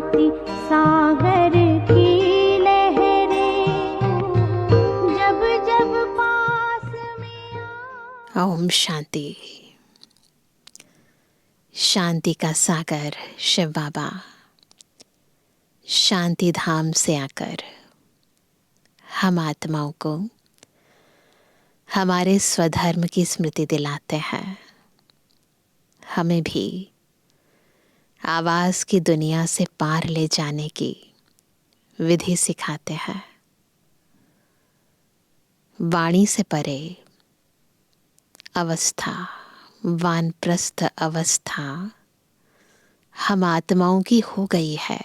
भांति सागर की लहरें जब जब पास में ओम शांति। शांति का सागर शिव बाबा शांति धाम से आकर हम आत्माओं को हमारे स्वधर्म की स्मृति दिलाते हैं। हमें भी आवाज की दुनिया से पार ले जाने की विधि सिखाते हैं। वाणी से परे अवस्था, वानप्रस्थ अवस्था हम आत्माओं की हो गई है,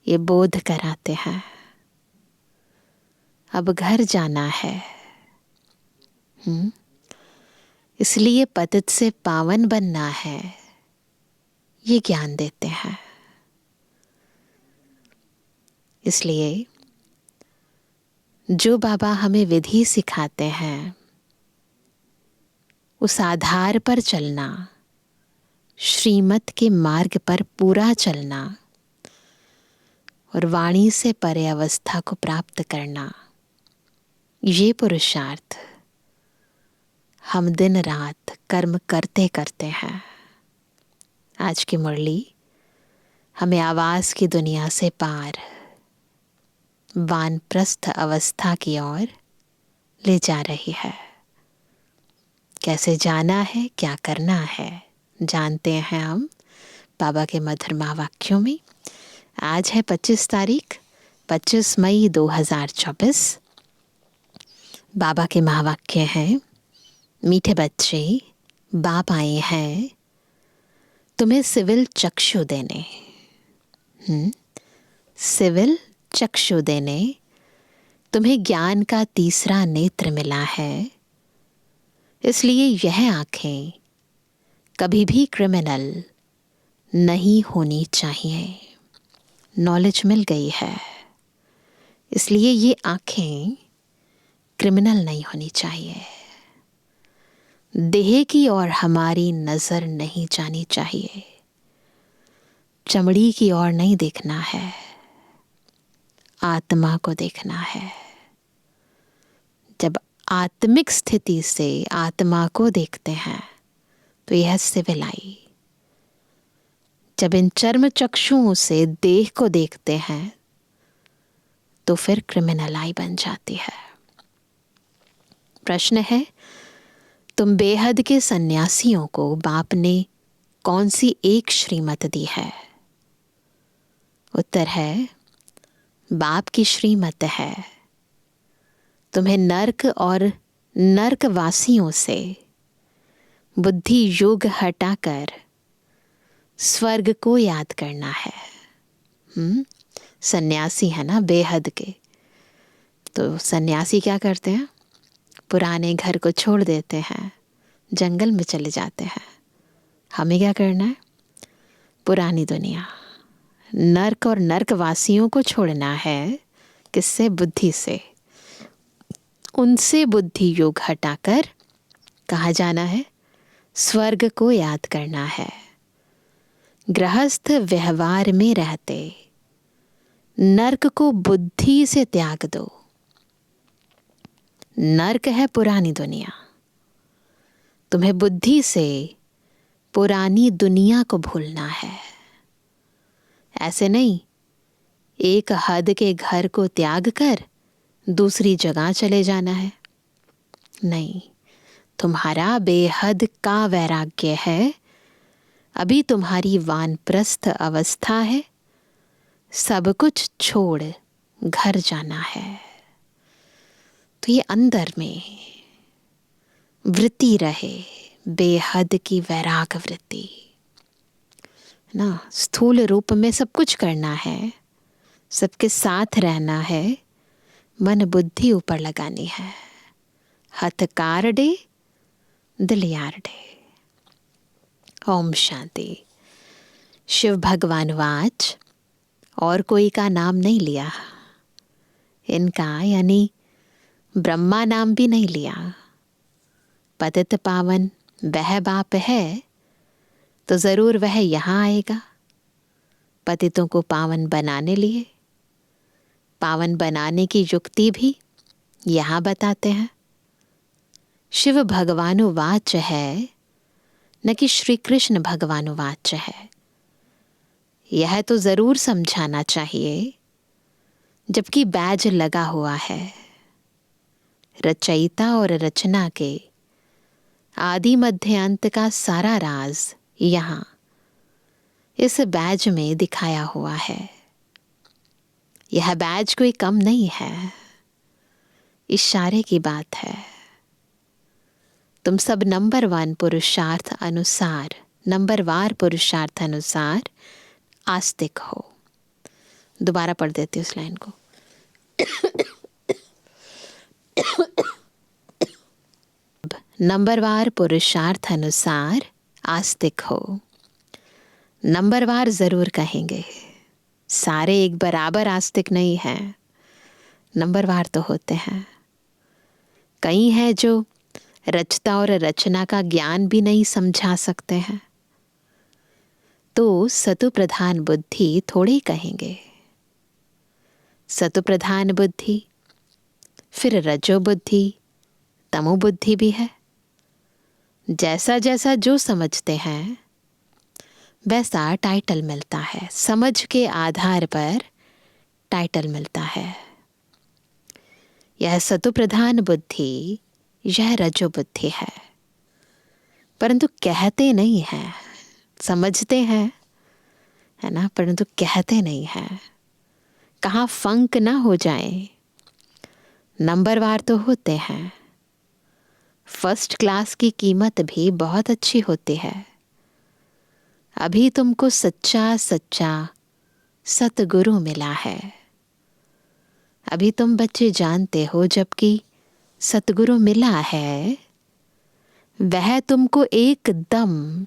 ये बोध कराते हैं। अब घर जाना है, इसलिए पतित से पावन बनना है, ये ज्ञान देते हैं। इसलिए जो बाबा हमें विधि सिखाते हैं, उस आधार पर चलना, श्रीमत के मार्ग पर पूरा चलना और वाणी से परे अवस्था को प्राप्त करना, ये पुरुषार्थ हम दिन रात कर्म करते करते हैं। आज की मुरली हमें आवाज की दुनिया से पार वानप्रस्थ अवस्था की ओर ले जा रही है। कैसे जाना है, क्या करना है, जानते हैं हम बाबा के मधुर महावाक्यों में। आज है 25 तारीख, 25 मई 2024। बाबा के महावाक्य हैं, मीठे बच्चे, बाप आए हैं तुम्हें सिविल चक्षु देने। सिविल चक्षु देने, तुम्हें ज्ञान का तीसरा नेत्र मिला है। इसलिए यह आंखें कभी भी क्रिमिनल नहीं होनी चाहिए। नॉलेज मिल गई है, इसलिए ये आंखें क्रिमिनल नहीं होनी चाहिए। देह की ओर हमारी नजर नहीं जानी चाहिए, चमड़ी की ओर नहीं देखना है, आत्मा को देखना है। जब आत्मिक स्थिति से आत्मा को देखते हैं तो यह सिविल आई। जब इन चर्म चक्षुओं से देह को देखते हैं तो फिर क्रिमिनल आई बन जाती है। प्रश्न है, तुम बेहद के सन्यासियों को बाप ने कौन सी एक श्रीमत दी है? उत्तर है, बाप की श्रीमत है तुम्हें नर्क और नर्कवासियों से बुद्धि योग हटाकर स्वर्ग को याद करना है। सन्यासी है ना बेहद के, तो सन्यासी क्या करते हैं? पुराने घर को छोड़ देते हैं, जंगल में चले जाते हैं। हमें क्या करना है? पुरानी दुनिया, नर्क और नर्कवासियों को छोड़ना है। किससे? बुद्धि से। उनसे बुद्धि योग हटाकर कहाँ जाना है? स्वर्ग को याद करना है। गृहस्थ व्यवहार में रहते नर्क को बुद्धि से त्याग दो। नर्क है पुरानी दुनिया, तुम्हें बुद्धि से पुरानी दुनिया को भूलना है। ऐसे नहीं एक हद के घर को त्याग कर दूसरी जगह चले जाना है। नहीं, तुम्हारा बेहद का वैराग्य है, अभी तुम्हारी वानप्रस्थ अवस्था है। सब कुछ छोड़ घर जाना है। तो ये अंदर में वृत्ति रहे, बेहद की वैराग वृत्ति ना। स्थूल रूप में सब कुछ करना है, सबके साथ रहना है, मन बुद्धि ऊपर लगानी है। हथकार डे दिल यार डे। ओम शांति। शिव भगवान वाच और कोई का नाम नहीं लिया, इनका यानी ब्रह्मा नाम भी नहीं लिया। पतित पावन वह बाप है तो जरूर वह यहाँ आएगा। पतितों को पावन बनाने लिए, पावन बनाने की युक्ति भी यहाँ बताते हैं। शिव भगवानुवाच है, न कि श्री कृष्ण भगवानुवाच है। यह तो जरूर समझाना चाहिए, जबकि बैज लगा हुआ है। रचयिता और रचना के आदि मध्य अंत का सारा राज यहाँ इस बैज में दिखाया हुआ है। यह बैज कोई कम नहीं है, इशारे की बात है। तुम सब नंबर 1 पुरुषार्थ अनुसार, नंबरवार पुरुषार्थ अनुसार आस्तिक हो। दोबारा पढ़ देती हूँ इस लाइन को। नंबरवार पुरुषार्थ अनुसार आस्तिक हो। नंबरवार जरूर कहेंगे, सारे एक बराबर आस्तिक नहीं हैं, नंबरवार तो होते हैं। कई हैं जो रचता और रचना का ज्ञान भी नहीं समझा सकते हैं, तो सतु प्रधान बुद्धि थोड़े कहेंगे। सतु प्रधान बुद्धि, फिर रजो बुद्धि, तमो बुद्धि भी है। जैसा जैसा जो समझते हैं वैसा टाइटल मिलता है, समझ के आधार पर टाइटल मिलता है। यह सतु प्रधान बुद्धि, यह रजो बुद्धि है, परंतु कहते नहीं हैं। समझते हैं, है ना, परंतु कहते नहीं हैं। कहाँ फंक ना हो जाए। नंबरवार तो होते हैं। फर्स्ट क्लास की कीमत भी बहुत अच्छी होती है। अभी तुमको सच्चा सच्चा सतगुरु मिला है। अभी तुम बच्चे जानते हो, जबकि सतगुरु मिला है वह तुमको एकदम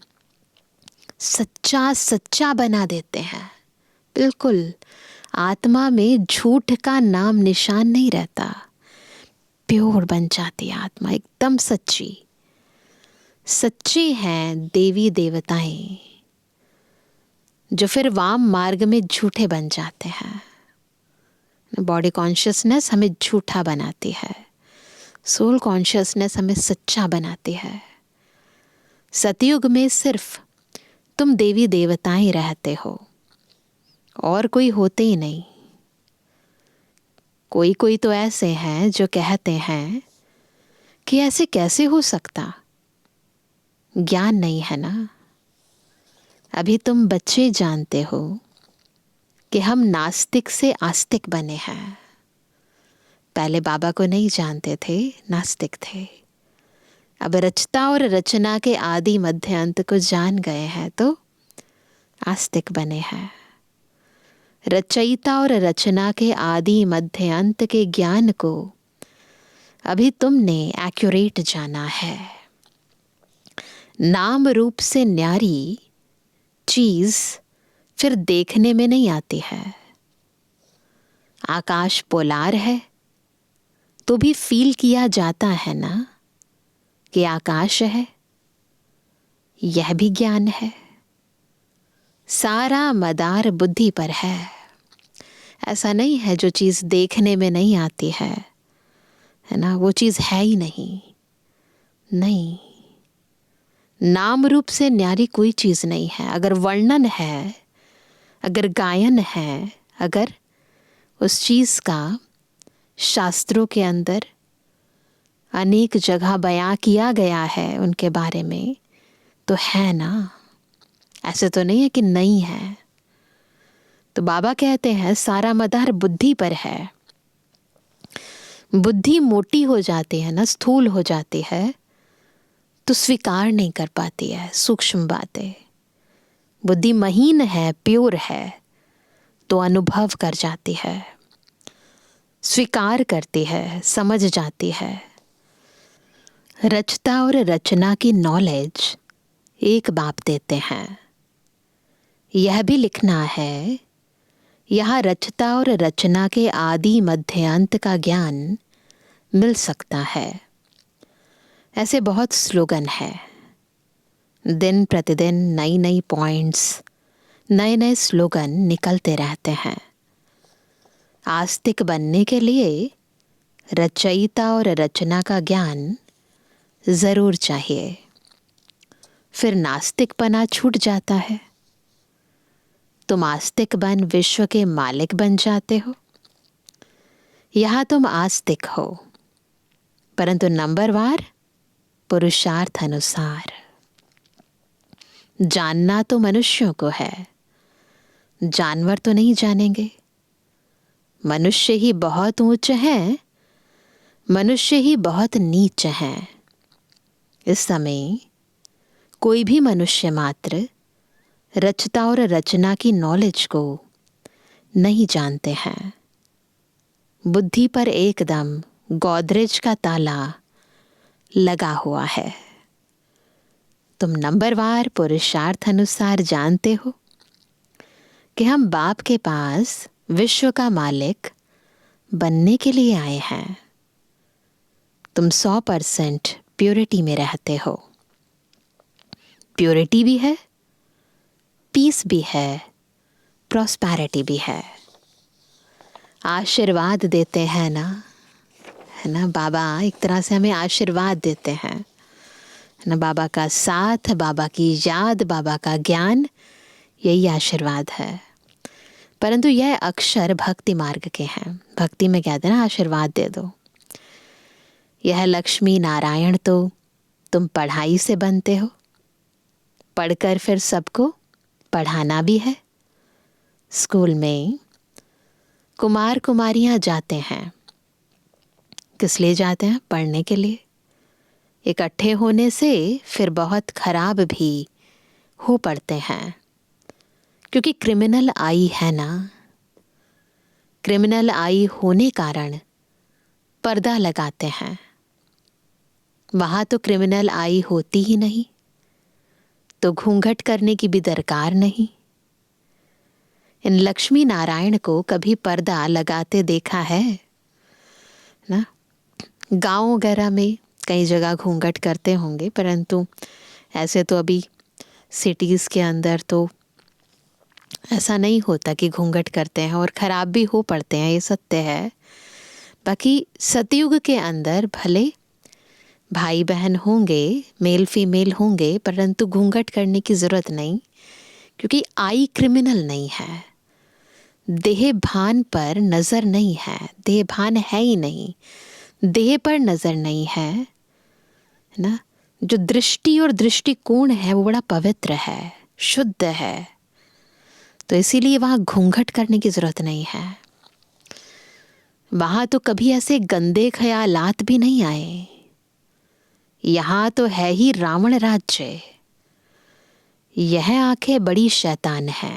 सच्चा सच्चा बना देते हैं। बिल्कुल आत्मा में झूठ का नाम निशान नहीं रहता। प्योर बन जाती आत्मा, एकदम सच्ची। सच्ची हैं देवी देवताएं, जो फिर वाम मार्ग में झूठे बन जाते हैं। बॉडी कॉन्शियसनेस हमें झूठा बनाती है, सोल कॉन्शियसनेस हमें सच्चा बनाती है। सतयुग में सिर्फ तुम देवी देवताएं रहते हो और कोई होते ही नहीं। कोई कोई तो ऐसे हैं जो कहते हैं कि ऐसे कैसे हो सकता, ज्ञान नहीं है ना। अभी तुम बच्चे जानते हो कि हम नास्तिक से आस्तिक बने हैं। पहले बाबा को नहीं जानते थे, नास्तिक थे। अब रचता और रचना के आदि मध्य अंत को जान गए हैं तो आस्तिक बने हैं। रचयिता और रचना के आदि मध्य अंत के ज्ञान को अभी तुमने एक्यूरेट जाना है। नाम रूप से न्यारी चीज फिर देखने में नहीं आती है। आकाश पोलार है तो भी फील किया जाता है ना कि आकाश है। यह भी ज्ञान है। सारा मदार बुद्धि पर है। ऐसा नहीं है जो चीज देखने में नहीं आती है ना, वो चीज है ही नहीं। नहीं, नाम रूप से न्यारी कोई चीज नहीं है। अगर वर्णन है, अगर गायन है, अगर उस चीज का शास्त्रों के अंदर अनेक जगह बयां किया गया है उनके बारे में, तो है ना। ऐसे तो नहीं है कि नहीं है। तो बाबा कहते हैं सारा मदार बुद्धि पर है। बुद्धि मोटी हो जाती है ना, स्थूल हो जाती है, तो स्वीकार नहीं कर पाती है सूक्ष्म बातें। बुद्धि महीन है, प्योर है, तो अनुभव कर जाती है, स्वीकार करती है, समझ जाती है। रचता और रचना की नॉलेज एक बाप देते हैं। यह भी लिखना है, यहाँ रचता और रचना के आदि मध्य अंत का ज्ञान मिल सकता है। ऐसे बहुत स्लोगन है। दिन प्रतिदिन नई नई पॉइंट्स, नए नए स्लोगन निकलते रहते हैं। आस्तिक बनने के लिए रचयिता और रचना का ज्ञान जरूर चाहिए, फिर नास्तिकपना छूट जाता है। तुम आस्तिक बन विश्व के मालिक बन जाते हो। यहां तुम आस्तिक हो, परंतु नंबरवार पुरुषार्थ अनुसार। जानना तो मनुष्यों को है, जानवर तो नहीं जानेंगे। मनुष्य ही बहुत ऊंच हैं, मनुष्य ही बहुत नीच हैं। इस समय कोई भी मनुष्य मात्र रचता और रचना की नॉलेज को नहीं जानते हैं। बुद्धि पर एकदम गोदरेज का ताला लगा हुआ है। तुम नंबरवार पुरुषार्थ अनुसार जानते हो कि हम बाप के पास विश्व का मालिक बनने के लिए आए हैं। तुम 100% प्योरिटी में रहते हो। प्योरिटी भी है, पीस भी है, प्रॉस्पेरिटी भी है। आशीर्वाद देते हैं ना, है ना। बाबा एक तरह से हमें आशीर्वाद देते हैं, है ना। बाबा का साथ, बाबा की याद, बाबा का ज्ञान, यही आशीर्वाद है। परंतु यह अक्षर भक्ति मार्ग के हैं। भक्ति में कहते हैं ना आशीर्वाद दे दो। यह लक्ष्मी नारायण तो तुम पढ़ाई से बनते हो, पढ़कर फिर सबको पढ़ाना भी है। स्कूल में कुमार कुमारियां जाते हैं, किस लिए जाते हैं? पढ़ने के लिए। इकट्ठे होने से फिर बहुत खराब भी हो पड़ते हैं, क्योंकि क्रिमिनल आई है ना। क्रिमिनल आई होने कारण पर्दा लगाते हैं। वहां तो क्रिमिनल आई होती ही नहीं, तो घूंघट करने की भी दरकार नहीं। इन लक्ष्मी नारायण को कभी पर्दा लगाते देखा है ना? गांव वगैरह में कई जगह घूंघट करते होंगे, परंतु ऐसे तो अभी सिटीज़ के अंदर तो ऐसा नहीं होता कि घूंघट करते हैं, और ख़राब भी हो पड़ते हैं, ये सत्य है। बाकी सतयुग के अंदर भले भाई बहन होंगे, मेल फीमेल होंगे, परंतु घूंघट करने की ज़रूरत नहीं, क्योंकि आई क्रिमिनल नहीं है। देह भान पर नज़र नहीं है, देह भान है ही नहीं, देह पर नज़र नहीं है ना। जो दृष्टि और दृष्टिकोण है वो बड़ा पवित्र है, शुद्ध है, तो इसीलिए वहाँ घूंघट करने की ज़रूरत नहीं है। वहाँ तो कभी ऐसे गंदे ख्यालात भी नहीं आए। यहाँ तो है ही रावण राज्य। यह आंखें बड़ी शैतान है।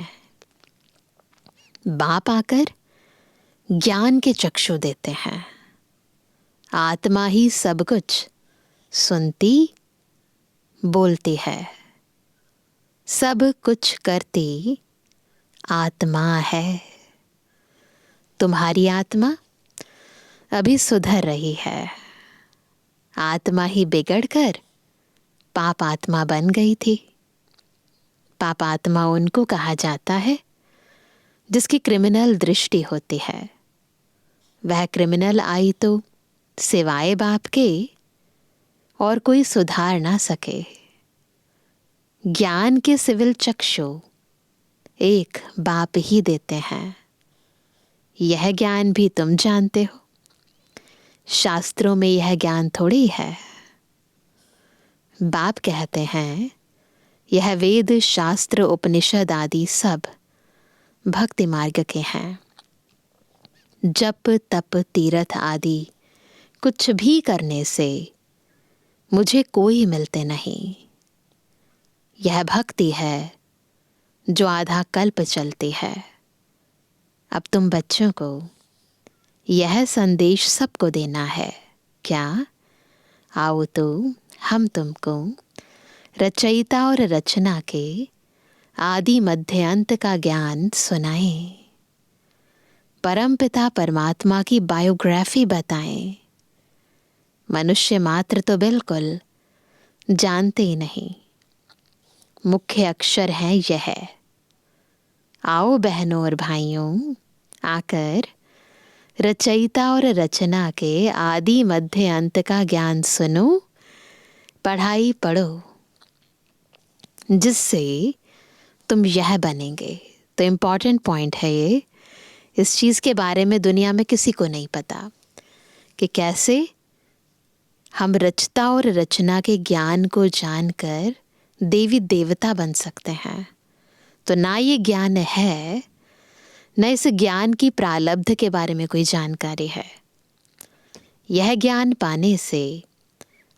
बाप आकर ज्ञान के चक्षु देते हैं। आत्मा ही सब कुछ सुनती बोलती है, सब कुछ करती आत्मा है। तुम्हारी आत्मा अभी सुधर रही है। आत्मा ही बिगड़कर पाप आत्मा बन गई थी। पाप आत्मा उनको कहा जाता है जिसकी क्रिमिनल दृष्टि होती है। वह क्रिमिनल आई तो सिवाय बाप के और कोई सुधार ना सके। ज्ञान के सिविल चक्षु एक बाप ही देते हैं। यह ज्ञान भी तुम जानते हो। शास्त्रों में यह ज्ञान थोड़ी है। बाप कहते हैं यह वेद शास्त्र उपनिषद आदि सब भक्ति मार्ग के हैं। जप तप तीर्थ आदि कुछ भी करने से मुझे कोई मिलते नहीं। यह भक्ति है जो आधा कल्प चलती है। अब तुम बच्चों को यह संदेश सबको देना है। क्या? आओ तो हम तुमको रचयिता और रचना के आदि मध्य अंत का ज्ञान सुनाएं। परमपिता परमात्मा की बायोग्राफी बताएं। मनुष्य मात्र तो बिल्कुल जानते ही नहीं। मुख्य अक्षर है यह, आओ बहनों और भाइयों, आकर रचयिता और रचना के आदि मध्य अंत का ज्ञान सुनो, पढ़ाई पढ़ो, जिससे तुम यह बनेंगे। तो इम्पॉर्टेंट पॉइंट है ये। इस चीज़ के बारे में दुनिया में किसी को नहीं पता कि कैसे हम रचता और रचना के ज्ञान को जानकर देवी देवता बन सकते हैं। तो ना ये ज्ञान है, न इस ज्ञान की प्रालब्ध के बारे में कोई जानकारी है। यह ज्ञान पाने से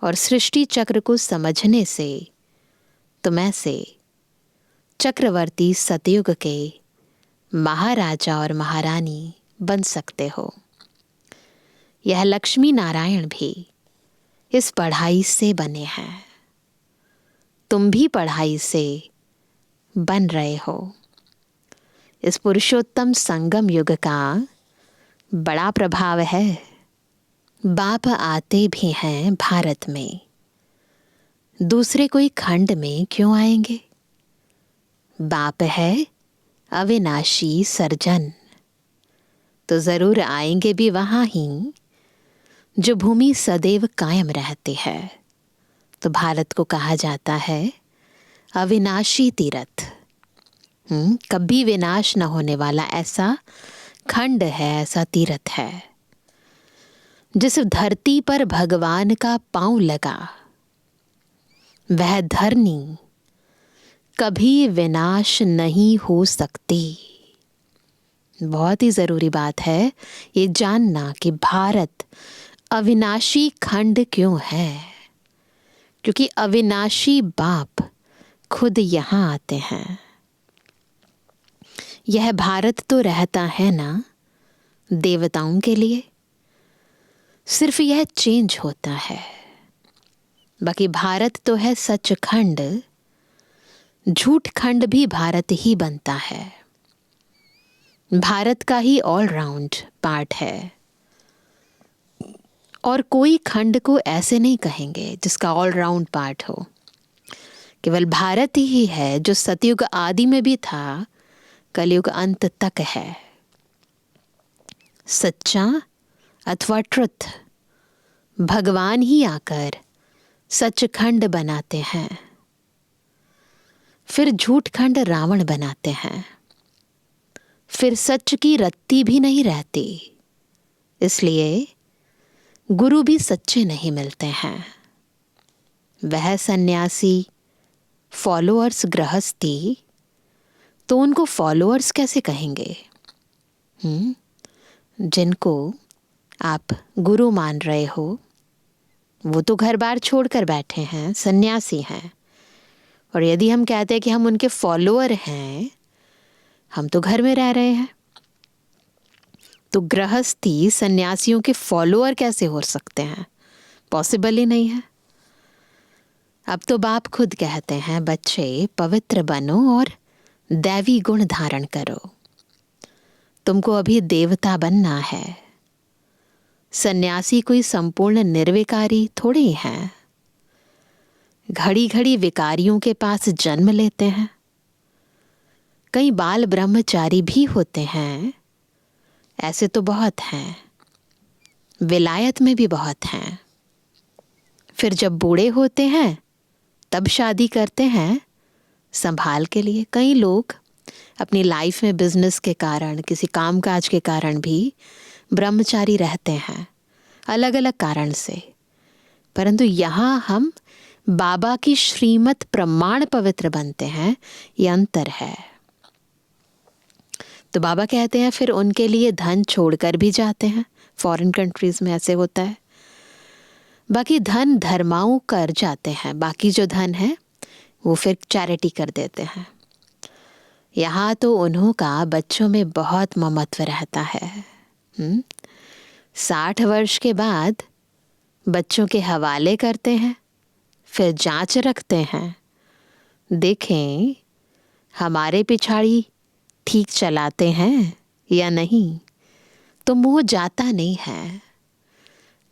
और सृष्टि चक्र को समझने से तुम ऐसे चक्रवर्ती सतयुग के महाराजा और महारानी बन सकते हो। यह लक्ष्मी नारायण भी इस पढ़ाई से बने हैं। तुम भी पढ़ाई से बन रहे हो। इस पुरुषोत्तम संगम युग का बड़ा प्रभाव है। बाप आते भी हैं भारत में, दूसरे कोई खंड में क्यों आएंगे? बाप है अविनाशी सर्जन, तो जरूर आएंगे भी वहां ही जो भूमि सदैव कायम रहती है। तो भारत को कहा जाता है अविनाशी तीर्थ। कभी विनाश न होने वाला ऐसा खंड है, ऐसा तीर्थ है। जिस धरती पर भगवान का पांव लगा, वह धरनी कभी विनाश नहीं हो सकती। बहुत ही जरूरी बात है ये जानना कि भारत अविनाशी खंड क्यों है, क्योंकि अविनाशी बाप खुद यहाँ आते हैं। यह भारत तो रहता है ना देवताओं के लिए, सिर्फ यह चेंज होता है। बाकी भारत तो है सचखंड, झूठ खंड भी भारत ही बनता है। भारत का ही ऑलराउंड पार्ट है, और कोई खंड को ऐसे नहीं कहेंगे जिसका ऑलराउंड पार्ट हो। केवल भारत ही है जो सतयुग आदि में भी था, कलयुग अंत तक है। सच्चा अथवा ट्रुथ भगवान ही आकर सचखंड बनाते हैं, फिर झूठ खंड रावण बनाते हैं, फिर सच की रत्ती भी नहीं रहती। इसलिए गुरु भी सच्चे नहीं मिलते हैं। वह सन्यासी फॉलोअर्स गृहस्थी, तो उनको फॉलोअर्स कैसे कहेंगे? जिनको आप गुरु मान रहे हो वो तो घर बार छोड़कर बैठे हैं, सन्यासी हैं। और यदि हम कहते हैं कि हम उनके फॉलोअर हैं, हम तो घर में रह रहे हैं। तो गृहस्थी सन्यासियों के फॉलोअर कैसे हो सकते हैं? पॉसिबल ही नहीं है। अब तो बाप खुद कहते हैं, बच्चे पवित्र बनो और दैवी गुण धारण करो। तुमको अभी देवता बनना है। सन्यासी कोई संपूर्ण निर्विकारी थोड़ी हैं। घड़ी घड़ी विकारियों के पास जन्म लेते हैं। कई बाल ब्रह्मचारी भी होते हैं, ऐसे तो बहुत हैं। विलायत में भी बहुत हैं। फिर जब बूढ़े होते हैं तब शादी करते हैं संभाल के लिए। कई लोग अपनी लाइफ में बिजनेस के कारण, किसी कामकाज के कारण भी ब्रह्मचारी रहते हैं, अलग अलग कारण से। परंतु यहाँ हम बाबा की श्रीमत प्रमाण पवित्र बनते हैं, ये अंतर है। तो बाबा कहते हैं फिर उनके लिए धन छोड़कर भी जाते हैं। फॉरेन कंट्रीज में ऐसे होता है। बाकी धन धर्माओं कर जाते हैं, बाकी जो धन है वो फिर चैरिटी कर देते हैं। यहाँ तो उन्हों का बच्चों में बहुत ममत्व रहता है। 60 वर्ष के बाद बच्चों के हवाले करते हैं, फिर जांच रखते हैं, देखें हमारे पिछाड़ी ठीक चलाते हैं या नहीं। तो मुंह जाता नहीं है।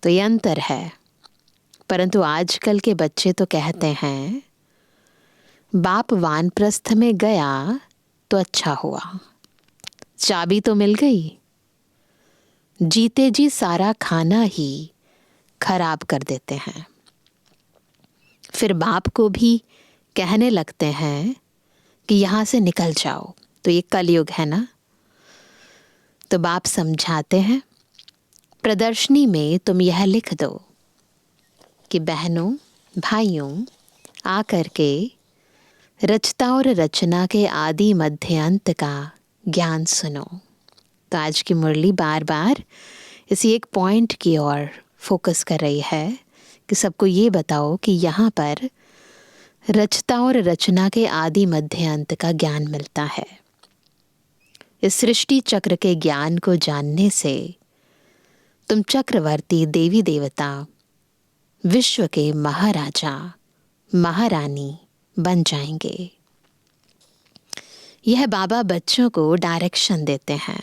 तो ये अंतर है। परंतु आजकल के बच्चे तो कहते हैं बाप वानप्रस्थ में गया तो अच्छा हुआ, चाबी तो मिल गई। जीते जी सारा खाना ही खराब कर देते हैं। फिर बाप को भी कहने लगते हैं कि यहाँ से निकल जाओ। तो ये कलयुग है ना। तो बाप समझाते हैं, प्रदर्शनी में तुम यह लिख दो कि बहनों भाइयों, आकर के रचता और रचना के आदि मध्य अंत का ज्ञान सुनो। तो आज की मुरली बार बार इसी एक पॉइंट की ओर फोकस कर रही है कि सबको ये बताओ कि यहाँ पर रचता और रचना के आदि मध्य अंत का ज्ञान मिलता है। इस सृष्टि चक्र के ज्ञान को जानने से तुम चक्रवर्ती देवी देवता, विश्व के महाराजा महारानी बन जाएंगे। यह बाबा बच्चों को डायरेक्शन देते हैं।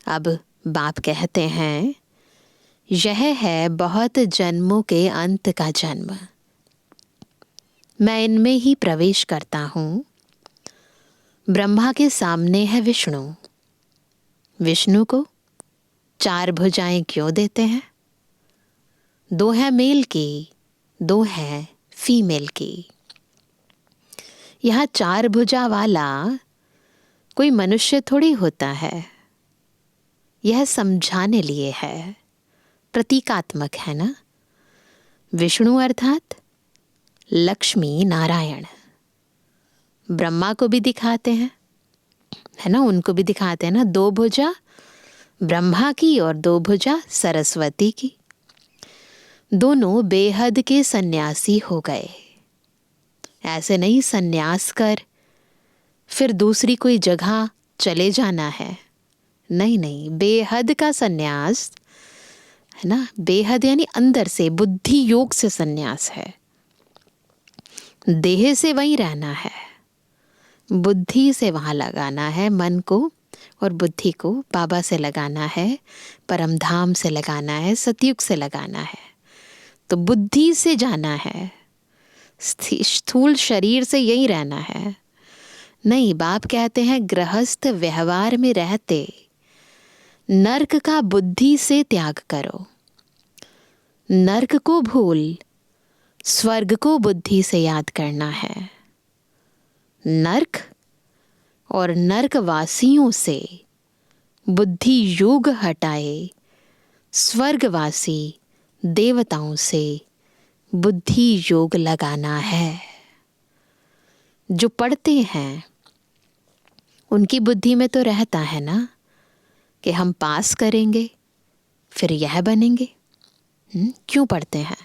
अब बाप कहते हैं, यह है बहुत जन्मों के अंत का जन्म। मैं इनमें ही प्रवेश करता हूँ। ब्रह्मा के सामने है विष्णु। विष्णु को 4 भुजाएं क्यों देते हैं? 2 है मेल की, 2 है फीमेल की। यहाँ 4 भुजा वाला कोई मनुष्य थोड़ी होता है। यह समझाने लिए है, प्रतीकात्मक है ना। विष्णु अर्थात लक्ष्मी नारायण। ब्रह्मा को भी दिखाते हैं, है ना, उनको भी दिखाते हैं ना। 2 भुजा ब्रह्मा की और 2 भुजा सरस्वती की। दोनों बेहद के सन्यासी हो गए। ऐसे नहीं सन्यास कर फिर दूसरी कोई जगह चले जाना है। नहीं नहीं, बेहद का सन्यास है ना। बेहद यानी अंदर से, बुद्धि योग से सन्यास है। देह से वहीं रहना है, बुद्धि से वहां लगाना है। मन को और बुद्धि को बाबा से लगाना है, परमधाम से लगाना है, सतयुग से लगाना है। तो बुद्धि से जाना है, स्थूल शरीर से यहीं रहना है। नहीं, बाप कहते हैं गृहस्थ व्यवहार में रहते नर्क का बुद्धि से त्याग करो। नर्क को भूल स्वर्ग को बुद्धि से याद करना है। नर्क और नर्कवासियों से बुद्धि योग हटाए, स्वर्गवासी देवताओं से बुद्धि योग लगाना है। जो पढ़ते हैं उनकी बुद्धि में तो रहता है ना कि हम पास करेंगे फिर यह बनेंगे। क्यों पढ़ते हैं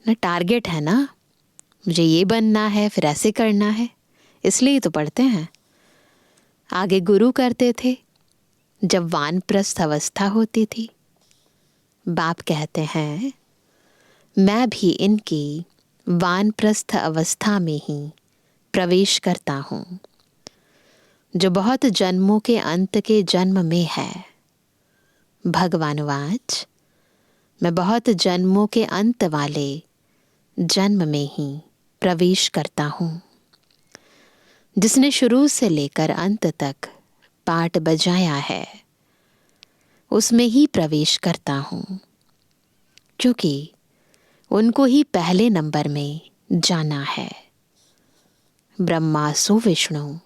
ना? टारगेट है ना, मुझे ये बनना है, फिर ऐसे करना है, इसलिए तो पढ़ते हैं। आगे गुरु करते थे जब वानप्रस्थ अवस्था होती थी। बाप कहते हैं, मैं भी इनकी वानप्रस्थ अवस्था में ही प्रवेश करता हूँ, जो बहुत जन्मों के अंत के जन्म में है। भगवानुवाच, मैं बहुत जन्मों के अंत वाले जन्म में ही प्रवेश करता हूँ। जिसने शुरू से लेकर अंत तक पाठ बजाया है उसमें ही प्रवेश करता हूँ, क्योंकि उनको ही पहले नंबर में जाना है। ब्रह्मा सो विष्णु,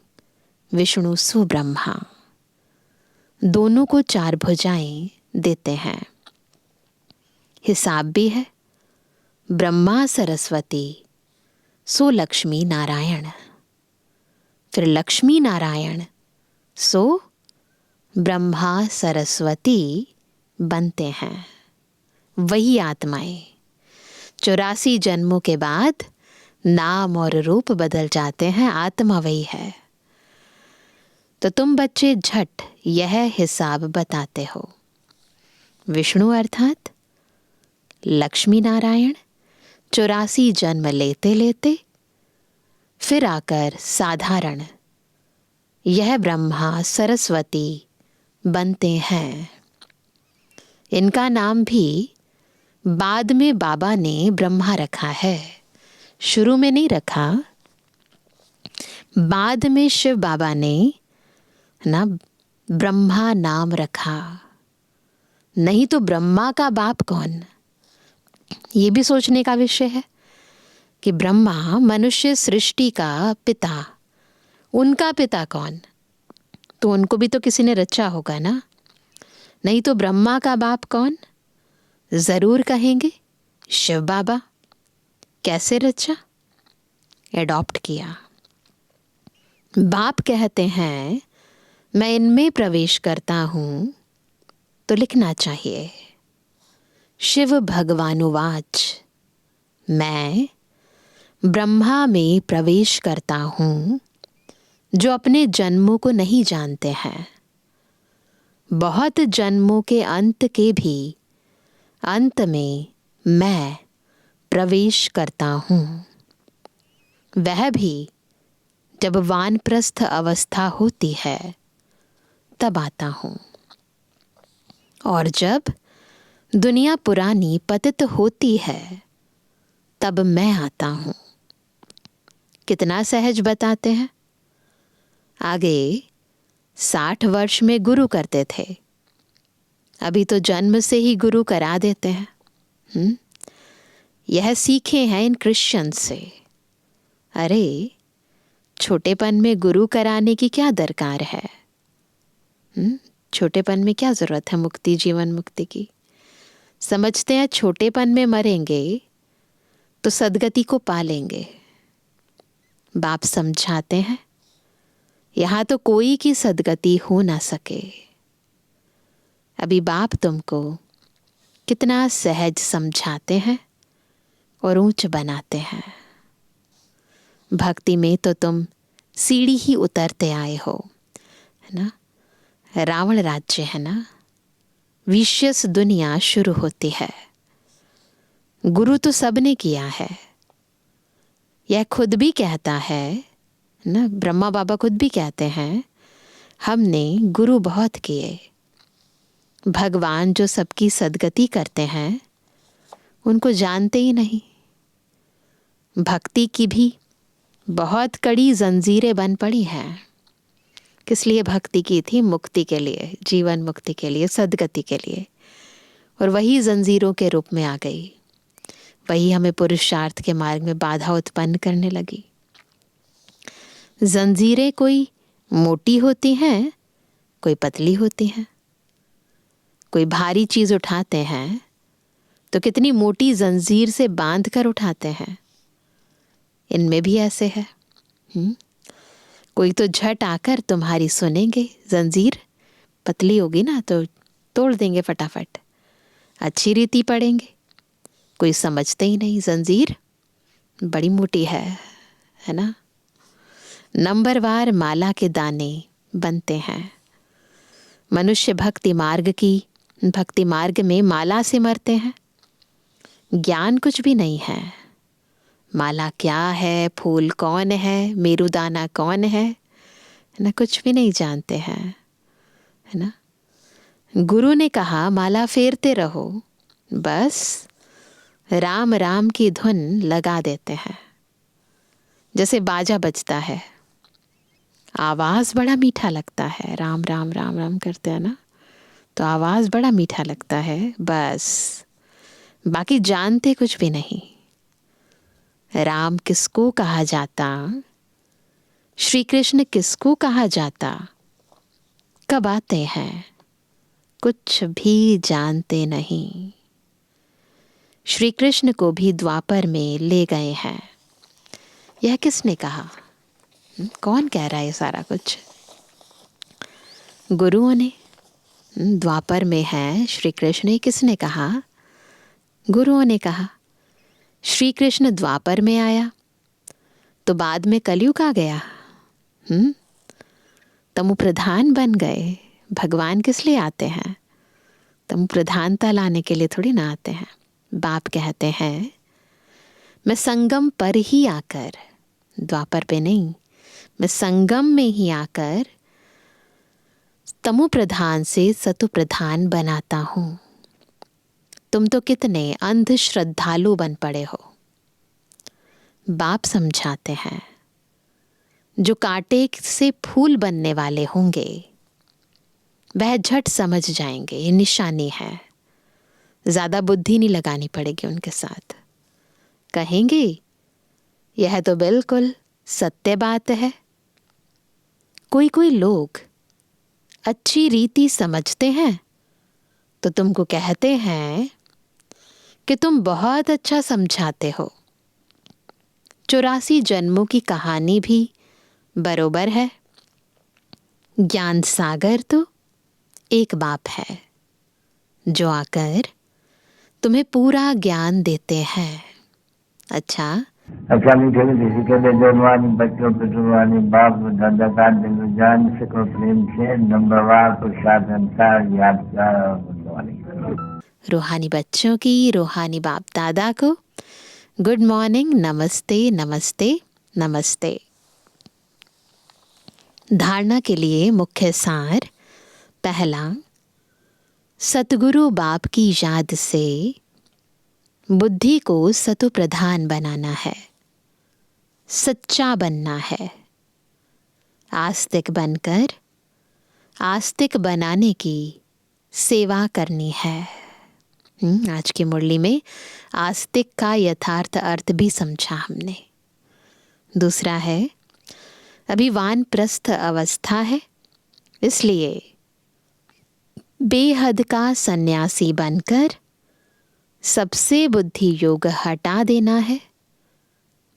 विष्णु सो ब्रह्मा, दोनों को 4 भुजाएं देते हैं। हिसाब भी है, ब्रह्मा सरस्वती सो लक्ष्मी नारायण, फिर लक्ष्मी नारायण सो ब्रह्मा सरस्वती बनते हैं। वही आत्माएं 84 जन्मों के बाद नाम और रूप बदल जाते हैं, आत्मा वही है। तो तुम बच्चे झट यह हिसाब बताते हो। विष्णु अर्थात लक्ष्मी नारायण 84 जन्म लेते लेते फिर आकर साधारण यह ब्रह्मा सरस्वती बनते हैं। इनका नाम भी बाद में बाबा ने ब्रह्मा रखा है, शुरू में नहीं रखा। बाद में शिव बाबा ने ना ब्रह्मा नाम रखा। नहीं तो ब्रह्मा का बाप कौन, ये भी सोचने का विषय है कि ब्रह्मा मनुष्य सृष्टि का पिता, उनका पिता कौन, तो उनको भी तो किसी ने रचा होगा ना। नहीं तो ब्रह्मा का बाप कौन, जरूर कहेंगे शिव बाबा। कैसे रचा, एडॉप्ट किया। बाप कहते हैं मैं इनमें प्रवेश करता हूं, तो लिखना चाहिए शिव भगवानुवाच, मैं ब्रह्मा में प्रवेश करता हूं जो अपने जन्मों को नहीं जानते हैं। बहुत जन्मों के अंत के भी अंत में मैं प्रवेश करता हूं, वह भी जब वानप्रस्थ अवस्था होती है तब आता हूं, और जब दुनिया पुरानी पतित होती है तब मैं आता हूं। कितना सहज बताते हैं। आगे 60 वर्ष में गुरु करते थे, अभी तो जन्म से ही गुरु करा देते हैं। यह सीखे हैं इन क्रिश्चियन से। अरे छोटेपन में गुरु कराने की क्या दरकार है। छोटेपन में क्या जरूरत है मुक्ति, जीवन मुक्ति की। समझते हैं छोटेपन में मरेंगे तो सदगति को पालेंगे। बाप समझाते हैं यहां तो कोई की सदगति हो ना सके। अभी बाप तुमको कितना सहज समझाते हैं और ऊंच बनाते हैं। भक्ति में तो तुम सीढ़ी ही उतरते आए हो, है ना। रावण राज्य है ना, विशेष दुनिया शुरू होती है। गुरु तो सबने किया है, यह खुद भी कहता है ना, ब्रह्मा बाबा खुद भी कहते हैं हमने गुरु बहुत किए। भगवान जो सबकी सदगति करते हैं उनको जानते ही नहीं। भक्ति की भी बहुत कड़ी जंजीरें बन पड़ी हैं। किस लिए भक्ति की थी? मुक्ति के लिए, जीवन मुक्ति के लिए, सदगति के लिए। और वही जंजीरों के रूप में आ गई, वही हमें पुरुषार्थ के मार्ग में बाधा उत्पन्न करने लगी। जंजीरें कोई मोटी होती हैं, कोई पतली होती हैं। कोई भारी चीज उठाते हैं तो कितनी मोटी जंजीर से बांध कर उठाते हैं। इनमें भी ऐसे है। कोई तो झट आकर तुम्हारी सुनेंगे, जंजीर पतली होगी ना तो तोड़ देंगे फटाफट, अच्छी रीति पड़ेंगे। कोई समझते ही नहीं जंजीर बड़ी मोटी है ना। नंबरवार माला के दाने बनते हैं। मनुष्य भक्ति मार्ग में माला से मरते हैं। ज्ञान कुछ भी नहीं है। माला क्या है, फूल कौन है, मेरुदाना कौन है ना, कुछ भी नहीं जानते हैं, है ना। गुरु ने कहा माला फेरते रहो, बस राम राम की धुन लगा देते हैं। जैसे बाजा बजता है, आवाज बड़ा मीठा लगता है, राम राम राम राम करते हैं ना, तो आवाज बड़ा मीठा लगता है, बस बाकी जानते कुछ भी नहीं। राम किसको कहा जाता, श्री कृष्ण किसको कहा जाता, कब आते हैं, कुछ भी जानते नहीं। श्री कृष्ण को भी द्वापर में ले गए हैं। यह किसने कहा? कौन कह रहा है सारा कुछ? गुरुओं ने। द्वापर में है श्री कृष्ण, किसने कहा? गुरुओं ने कहा। श्री कृष्ण द्वापर में आया तो बाद में कलयुग आ गया। तमु प्रधान बन गए। भगवान किस लिए आते हैं? तमु प्रधानता लाने के लिए थोड़ी ना आते हैं। बाप कहते हैं मैं संगम पर ही आकर, द्वापर पे नहीं, मैं संगम में ही आकर तमु प्रधान से सतु प्रधान बनाता हूं। तुम तो कितने अंध श्रद्धालु बन पड़े हो। बाप समझाते हैं जो कांटे से फूल बनने वाले होंगे वह झट समझ जाएंगे ये निशानी है। ज़्यादा बुद्धि नहीं लगानी पड़ेगी उनके साथ। कहेंगे यह तो बिल्कुल सत्य बात है। कोई कोई लोग अच्छी रीति समझते हैं तो तुमको कहते हैं कि तुम बहुत अच्छा समझाते हो। 84 जन्मों की कहानी भी बरोबर है। ज्ञान सागर तो एक बाप है जो आकर तुम्हें पूरा ज्ञान देते हैं। अच्छा, मीठे मीठे सिक्के जवानी बच्चों पे जुबानी बाप दादा का दिल जान सको प्रेम से नंबरवार पुरुषार्थ संसार याद रूहानी बच्चों की रूहानी बाप दादा को गुड मॉर्निंग, नमस्ते नमस्ते नमस्ते। धारणा के लिए मुख्य सार। पहला, सतगुरु बाप की याद से बुद्धि को सतु प्रधान बनाना है, सच्चा बनना है। आस्तिक बनकर आस्तिक बनाने की सेवा करनी है। आज की मुरली में आस्तिक का यथार्थ अर्थ भी समझा हमने। दूसरा है, अभी वानप्रस्थ अवस्था है, इसलिए बेहद का सन्यासी बनकर सबसे बुद्धि योग हटा देना है,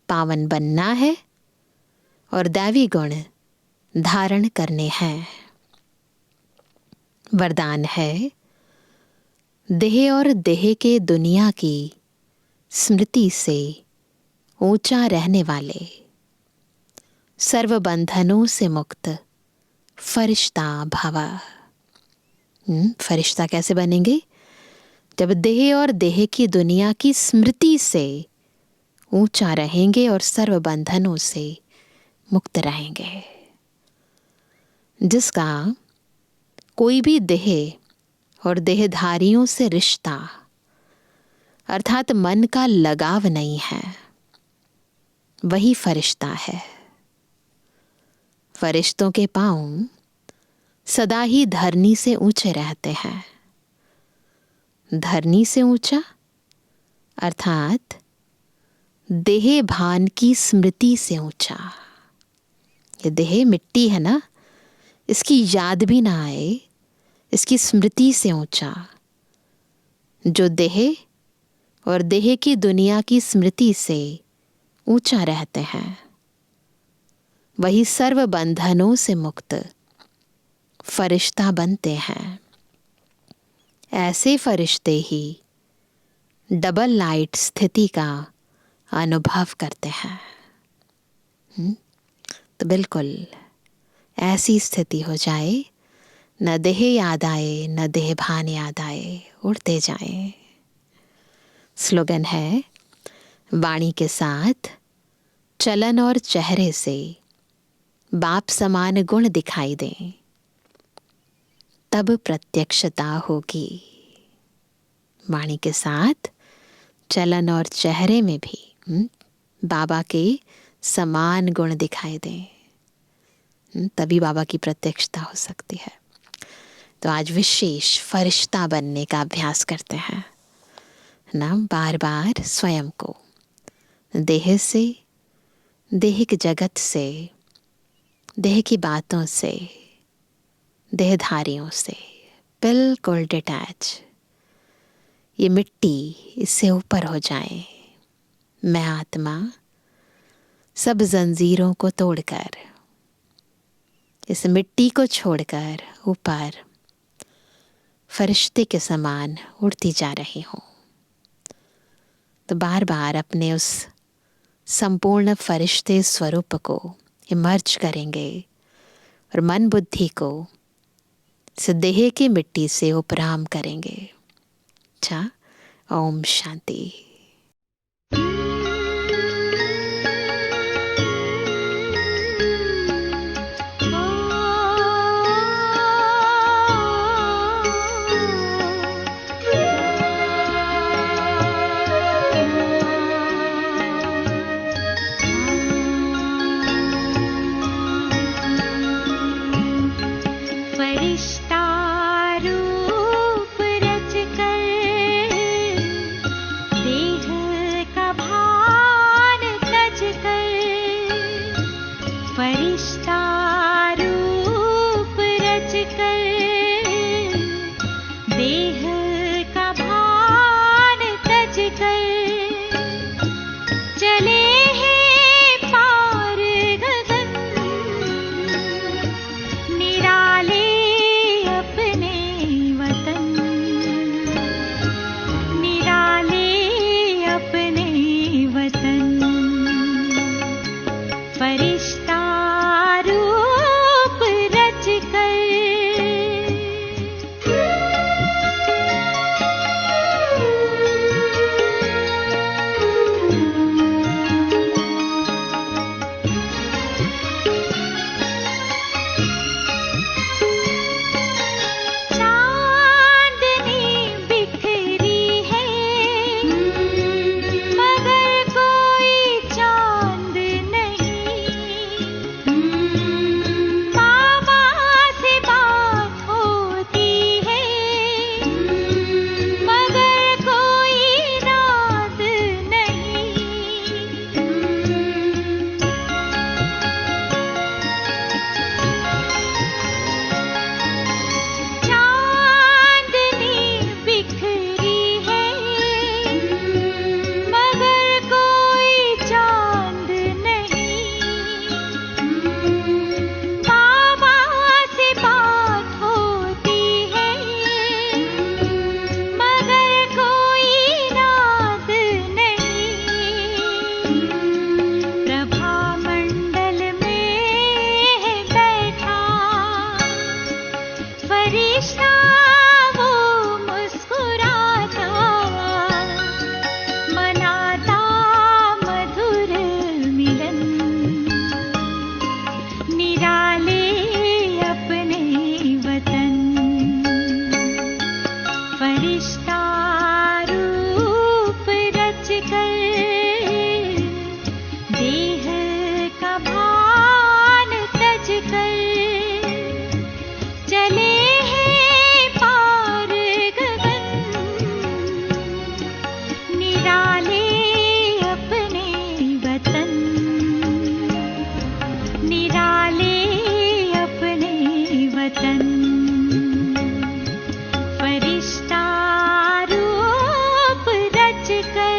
पावन बनना है और दैवी गुण धारण करने हैं। वरदान है, देह और देह के दुनिया की स्मृति से ऊंचा रहने वाले, सर्व बंधनों से मुक्त फरिश्ता भव। फरिश्ता कैसे बनेंगे? जब देह और देह की दुनिया की स्मृति से ऊंचा रहेंगे और सर्व बंधनों से मुक्त रहेंगे। जिसका कोई भी देह और देहधारियों से रिश्ता अर्थात मन का लगाव नहीं है, वही फरिश्ता है। फरिश्तों के पांव सदा ही धरनी से ऊंचे रहते हैं। धरनी से ऊंचा अर्थात देह भान की स्मृति से ऊंचा। ये देह मिट्टी है ना, इसकी याद भी ना आए, इसकी स्मृति से ऊंचा। जो देह और देह की दुनिया की स्मृति से ऊंचा रहते हैं, वही सर्व बंधनों से मुक्त फरिश्ता बनते हैं। ऐसे फरिश्ते ही डबल लाइट स्थिति का अनुभव करते हैं। तो बिल्कुल ऐसी स्थिति हो जाए, न देह याद आए न देह भान याद आए, उड़ते जाएं। स्लोगन है, वाणी के साथ चलन और चेहरे से बाप समान गुण दिखाई दें, तब प्रत्यक्षता होगी। वाणी के साथ चलन और चेहरे में भी बाबा के समान गुण दिखाई दें, तभी बाबा की प्रत्यक्षता हो सकती है। तो आज विशेष फरिश्ता बनने का अभ्यास करते हैं ना। बार बार स्वयं को देह से, देहिक जगत से, देह की बातों से, देहधारियों से बिल्कुल डिटैच, ये मिट्टी इससे ऊपर हो जाए। मैं आत्मा सब जंजीरों को तोड़कर, इस मिट्टी को छोड़कर ऊपर फरिश्ते के समान उड़ती जा रही हूँ। तो बार बार अपने उस संपूर्ण फरिश्ते स्वरूप को इमर्ज करेंगे और मन बुद्धि को इस देह की मिट्टी से उपराम करेंगे। अच्छा, ओम शांति। फरिश्ता वो मुस्कुराता मनाता मधुर मिलन निराले अपने वतन फरिश्ता रूप रच कर देह का भान तज कर चले हैं पार गगन निराले अपने वतन निराले अपने वतन फरिश्ता रूप रच कर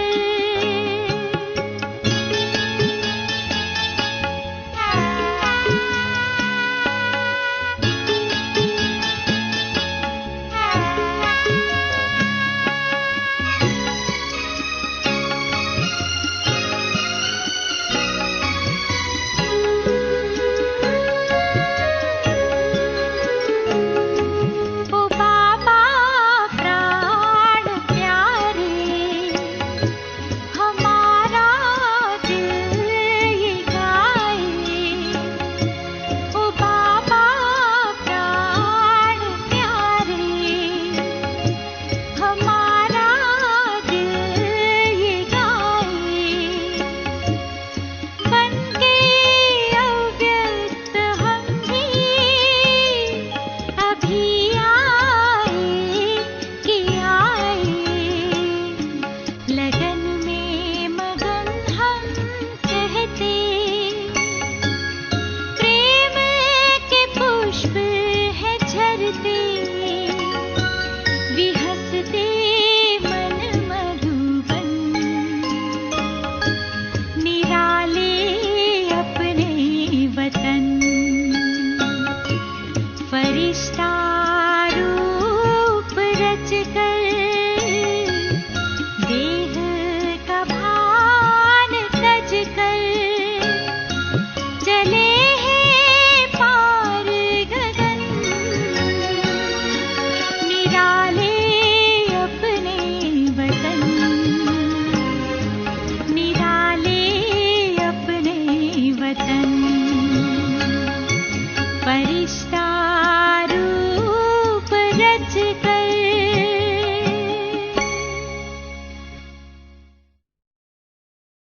ओ बाबा प्राण प्यारे हमारा दिल ये गाए ओ बाबा प्राण प्यारे हमारा दिल ये गाए बनके अव्यक्त हम भी अभी आए कि आए लगन में मगन हम कहते प्रेम के पुष्प है झरते